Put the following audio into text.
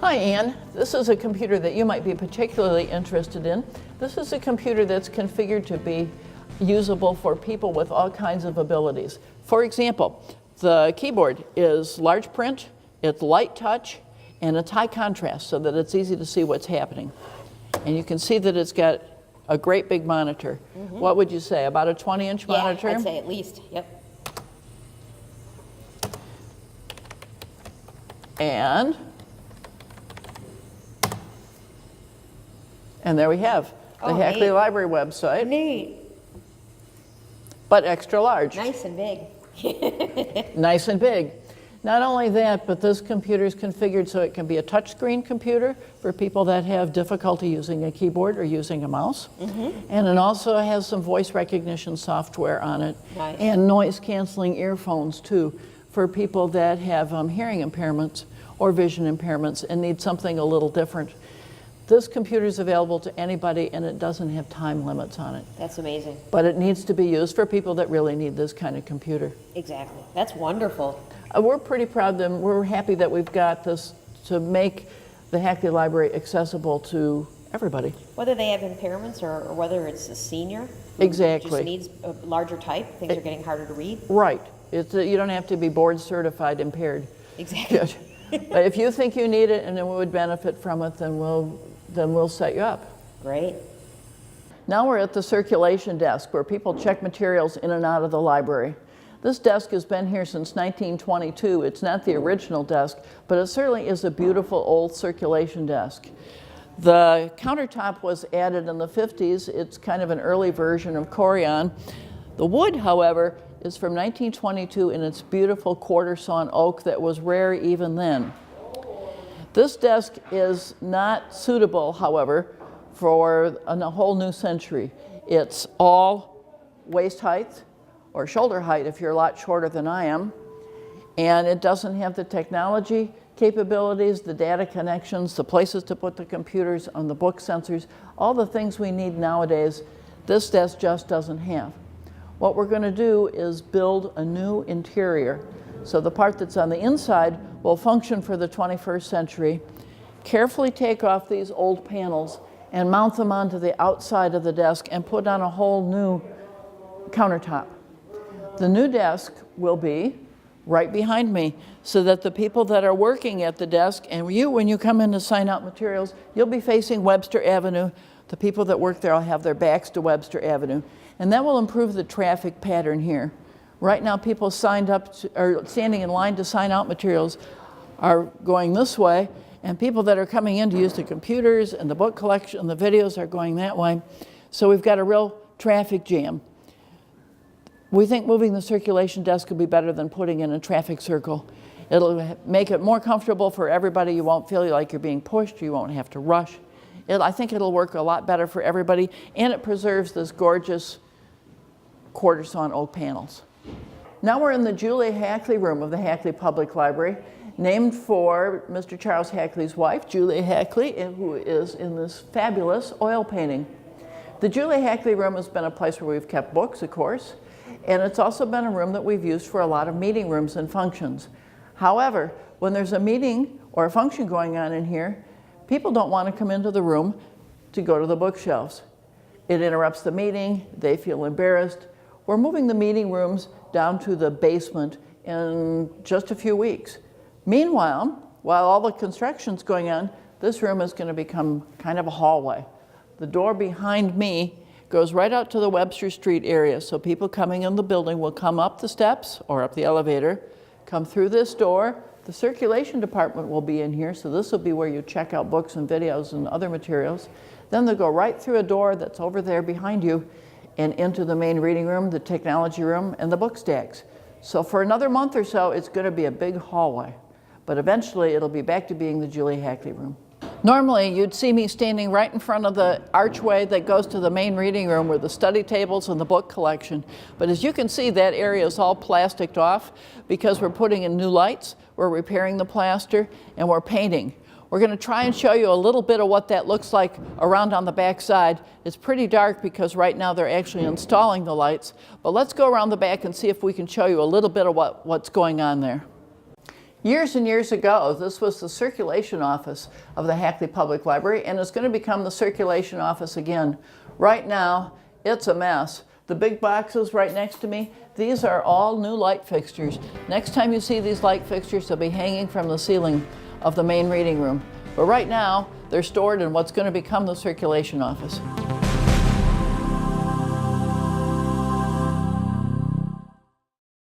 Hi, Ann. This is a computer that you might be particularly interested in. This is a computer that's configured to be usable for people with all kinds of abilities. For example, the keyboard is large print, it's light touch, and it's high contrast so that it's easy to see what's happening. And you can see that it's got a great big monitor. Mm-hmm. What would you say, about a 20-inch monitor? Yeah, I'd say at least, yep. And there we have the Hackley neat. Library website. Neat. But extra large. Nice and big. Nice and big. Not only that, but this computer is configured so it can be a touchscreen computer for people that have difficulty using a keyboard or using a mouse. Mm-hmm. And it also has some voice recognition software on it. Nice. And noise canceling earphones too for people that have hearing impairments or vision impairments and need something a little different. This computer is available to anybody and it doesn't have time limits on it. That's amazing. But it needs to be used for people that really need this kind of computer. Exactly. That's wonderful. We're pretty proud that we're happy that we've got this to make the Hackley Library accessible to everybody. Whether they have impairments or whether it's a senior who Exactly. just needs a larger type, things are getting harder to read. Right. You don't have to be board certified impaired. Exactly. But if you think you need it and it would benefit from it, then we'll set you up. Great. Now we're at the circulation desk where people check materials in and out of the library. This desk has been here since 1922. It's not the original desk, but it certainly is a beautiful old circulation desk. The countertop was added in the 50s. It's kind of an early version of Corian. The wood, however, is from 1922 and it's beautiful quarter-sawn oak that was rare even then. This desk is not suitable, however, for a whole new century. It's all waist height or shoulder height if you're a lot shorter than I am, and it doesn't have the technology capabilities, the data connections, the places to put the computers on the book sensors, all the things we need nowadays, this desk just doesn't have. What we're going to do is build a new interior. So the part that's on the inside will function for the 21st century. Carefully take off these old panels and mount them onto the outside of the desk and put on a whole new countertop. The new desk will be right behind me so that the people that are working at the desk and you, when you come in to sign out materials, you'll be facing Webster Avenue. The people that work there will have their backs to Webster Avenue. And that will improve the traffic pattern here. Right now, people signed up or standing in line to sign out materials are going this way, and people that are coming in to use the computers and the book collection and the videos are going that way. So we've got a real traffic jam. We think moving the circulation desk will be better than putting in a traffic circle. It'll make it more comfortable for everybody. You won't feel like you're being pushed. You won't have to rush. I think it'll work a lot better for everybody, and it preserves this gorgeous quarter-sawn oak panels. Now we're in the Julia Hackley room of the Hackley Public Library, named for Mr. Charles Hackley's wife, Julia Hackley, who is in this fabulous oil painting. The Julia Hackley room has been a place where we've kept books, of course, and it's also been a room that we've used for a lot of meeting rooms and functions. However, when there's a meeting or a function going on in here, people don't want to come into the room to go to the bookshelves. It interrupts the meeting, they feel embarrassed. We're moving the meeting rooms down to the basement in just a few weeks. Meanwhile, while all the construction's going on, this room is going to become kind of a hallway. The door behind me goes right out to the Webster Street area, so people coming in the building will come up the steps or up the elevator, come through this door. The circulation department will be in here, so this will be where you check out books and videos and other materials. Then they'll go right through a door that's over there behind you and into the main reading room, the technology room, and the book stacks. So for another month or so, it's going to be a big hallway. But eventually, it'll be back to being the Julia Hackley room. Normally, you'd see me standing right in front of the archway that goes to the main reading room where the study tables and the book collection. But as you can see, that area is all plasticed off because we're putting in new lights, we're repairing the plaster, and we're painting. We're going to try and show you a little bit of what that looks like around on the back side. It's pretty dark because right now they're actually installing the lights. But let's go around the back and see if we can show you a little bit of what's going on there. Years and years ago, this was the circulation office of the Hackley Public Library, and it's going to become the circulation office again. Right now, it's a mess. The big boxes right next to me, these are all new light fixtures. Next time you see these light fixtures, they'll be hanging from the ceiling of the main reading room. But right now, they're stored in what's going to become the circulation office.